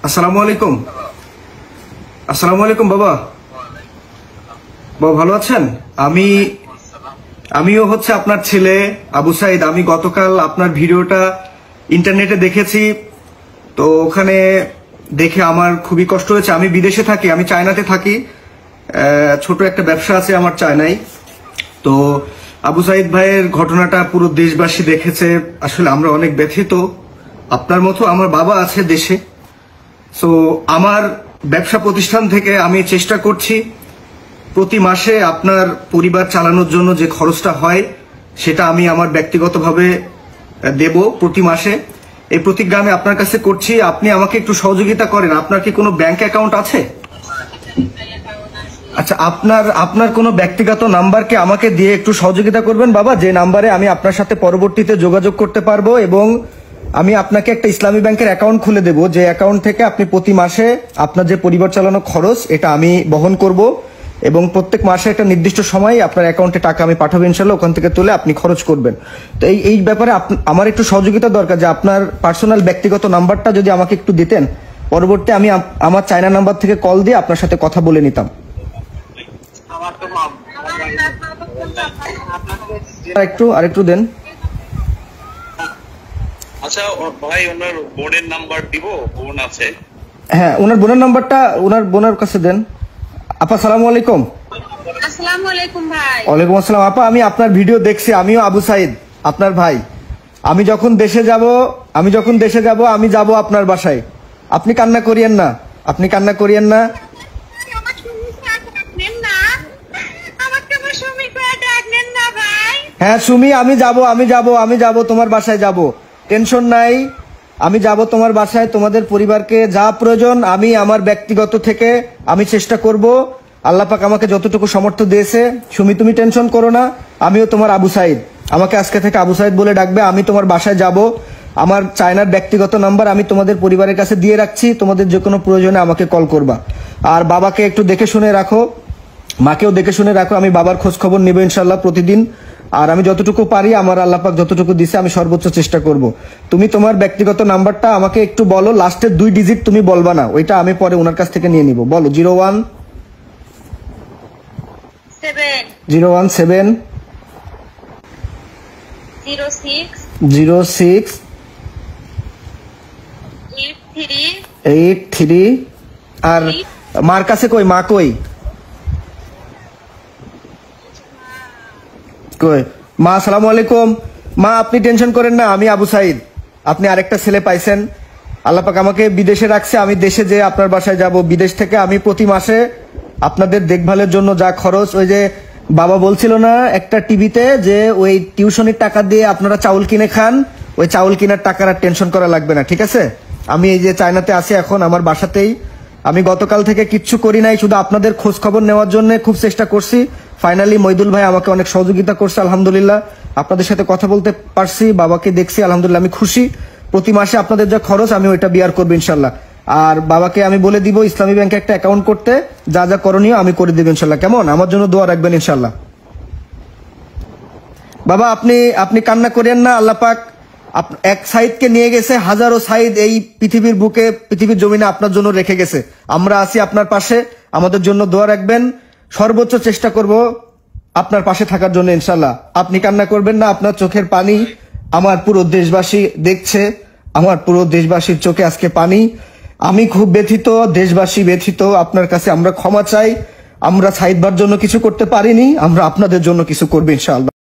আসসালামু আলাইকুম। আসসালামু আলাইকুম বাবা। বাবা ভালো আছেন? আমিও হচ্ছে আপনার ছেলে আবু সাইদ। আমি গতকাল আপনার ভিডিওটা ইন্টারনেটে দেখেছি, তো ওখানে দেখে আমার খুবই কষ্ট হয়েছে। আমি বিদেশে থাকি, আমি চায়নাতে থাকি। ছোট একটা ব্যবসা আছে আমার চায়নায়। তো আবু সাইদ ভাইয়ের ঘটনাটা পুরো দেশবাসী দেখেছে। আসলে আমরা অনেক ব্যথিত। আপনার মতো আমার বাবা আছে দেশে। সো আমার ব্যবসা প্রতিষ্ঠান থেকে আমি চেষ্টা করছি প্রতি মাসে আপনার পরিবার চালানোর জন্য যে খরচটা হয় সেটা আমি আমার ব্যক্তিগতভাবে দেব প্রতি মাসে। এই প্রতিজ্ঞা আমি আপনার কাছে করছি। আপনি আমাকে একটু সহযোগিতা করেন। আপনার কি কোনো ব্যাংক অ্যাকাউন্ট আছে? আচ্ছা, আপনার কোনো ব্যক্তিগত নাম্বারকে আমাকে দিয়ে একটু সহযোগিতা করবেন বাবা, যে নাম্বারে আমি আপনার সাথে পরবর্তীতে যোগাযোগ করতে পারবো, এবং আমি আপনাকে একটা ইসলামী ব্যাংকের অ্যাকাউন্ট খুলে দেব, যে অ্যাকাউন্ট থেকে আপনি প্রতি মাসে আপনার যে পরিবার চালানো খরচ এটা আমি বহন করব, এবং প্রত্যেক মাসে একটা নির্দিষ্ট সময় আপনার অ্যাকাউন্টে টাকা আমি পাঠাবো ইনশাল্লাহ। ওখান থেকে তুলে আপনি খরচ করবেন। তো এই ব্যাপারে আমার একটু সহযোগিতা দরকার, যে আপনার পার্সোনাল ব্যক্তিগত নাম্বারটা যদি আমাকে একটু দিতেন, পরবর্তী আমি আমার চায়না নাম্বার থেকে কল দিয়ে আপনার সাথে কথা বলে নিতাম। আরেকটু দেন। আচ্ছা ভাই, ওনার বোনের নাম্বার দিব, বোন আছে। হ্যাঁ, ওনার বোনের নাম্বারটা ওনার বোনের কাছে দেন। আপা সালামু আলাইকুম। আসসালামু আলাইকুম ভাই। ওয়ালাইকুম আসসালাম। আপা, আমি আপনার ভিডিও দেখছি। আমিও আবু সাইদ, আপনার ভাই। আমি যখন দেশে যাব আমি যাব আপনার বাসায়। আপনি কান্না করিয়েন না, আপনি কান্না করিয়েন না। হ্যাঁ সুমি, আমি যাব তোমার বাসায় যাব, টেনশন নাই। আমি যাব তোমার বাসায়, তোমাদের পরিবারকে যা প্রয়োজন আমি আমার ব্যক্তিগত থেকে আমি চেষ্টা করব। আল্লাহ পাক আমাকে যতটুকু সামর্থ্য দিয়েছে। সুমি, তুমি টেনশন করো না। আমিও তোমার আবু সাইদ, আমাকে আজকে থেকে আবু সাইদ বলে ডাকবে। আমি তোমার বাসায় যাব। আমার চায়নার ব্যক্তিগত নাম্বার আমি তোমাদের পরিবারের কাছে দিয়ে রাখছি। তোমাদের যে কোনো প্রয়োজনে আমাকে কল করবা। আর বাবাকে একটু দেখে শুনে রাখো, মাকেও দেখে শুনে রাখো। আমি বাবার খোঁজ খবর নেব ইনশাল্লাহ প্রতিদিন। আর আমি যতটুকু পারি, আমার আল্লাহ পাক যতটুকু দিছে আমি সর্বোচ্চ চেষ্টা করব। তুমি তোমার ব্যক্তিগত নাম্বারটা আমাকে একটু বলো। লাস্টের 2 ডিজিট তুমি বলবা না, ওইটা আমি পরে ওনার কাছ থেকে নিয়ে নিব। বলো। 017 06 83। আর মার কাছে কই? মা কই? মা আসসালামু আলাইকুম। মা, আপনি টেনশন করেন না, আমি আবু সাইদ। আপনি আরেকটা ছেলে পাইছেন। আল্লাহ পাক আমাকে বিদেশে রাখছে। আমি দেশে যে আপনার বাসায় যাব। বিদেশ থেকে আমি প্রতি মাসে আপনাদের দেখভালের জন্য যা খরচ, ওই যে বাবা বলছিল না একটা টিভিতে, যে ওই টিউশনির টাকা দিয়ে আপনারা চাউল কিনে খান, ওই চাউল কেনার টাকার আর টেনশন করা লাগবে না, ঠিক আছে? আমি এই যে চায়নাতে আছি এখন, আমার বাসাতেই। আমি গতকাল থেকে কিচ্ছু করি নাই, শুধু আপনাদের খোঁজ খবর নেওয়ার জন্য খুব চেষ্টা করছি। ফাইনালি মইদুল ভাই আমাকে অনেক সহযোগিতা করছে, আলহামদুলিল্লাহ। আপনাদের সাথে কথা বলতে পারছি, বাবাকে দেখছি, আলহামদুলিল্লাহ আমি খুশি। প্রতি মাসে আপনাদের যা খরচ আমি ওইটা বিয়ার করবো ইনশাল্লাহ। আর বাবাকে আমি বলে দিব ইসলামী ব্যাংকে একটা অ্যাকাউন্ট করতে, যা যা করণীয় আমি করে দিব ইনশাল্লাহ। কেমন? আমার জন্য দোয়া রাখবেন ইনশাল্লাহ। বাবা, আপনি কান্না করেন না। আল্লাহ পাক এক সাইদকে নিয়ে গেছে, হাজারো সাইদ এই পৃথিবীর বুকে, পৃথিবীর জমিনে আপনার জন্য রেখে গেছে। আমরা আছি আপনার পাশে, আমাদের জন্য দোয়া রাখবেন। সর্বোচ্চ চেষ্টা করব আপনার পাশে থাকার জন্য ইনশাল্লাহ। আপনি কান্না করবেন না। আপনার চোখের পানি আমার পুরো দেশবাসী দেখছে। আমার পুরো দেশবাসীর চোখে আজকে পানি। আমি খুব ব্যথিত, দেশবাসী ব্যথিত। আপনার কাছে আমরা ক্ষমা চাই। আমরা সাইদ ভাইয়ের জন্য কিছু করতে পারিনি, আমরা আপনাদের জন্য কিছু করবো ইনশাআল্লাহ।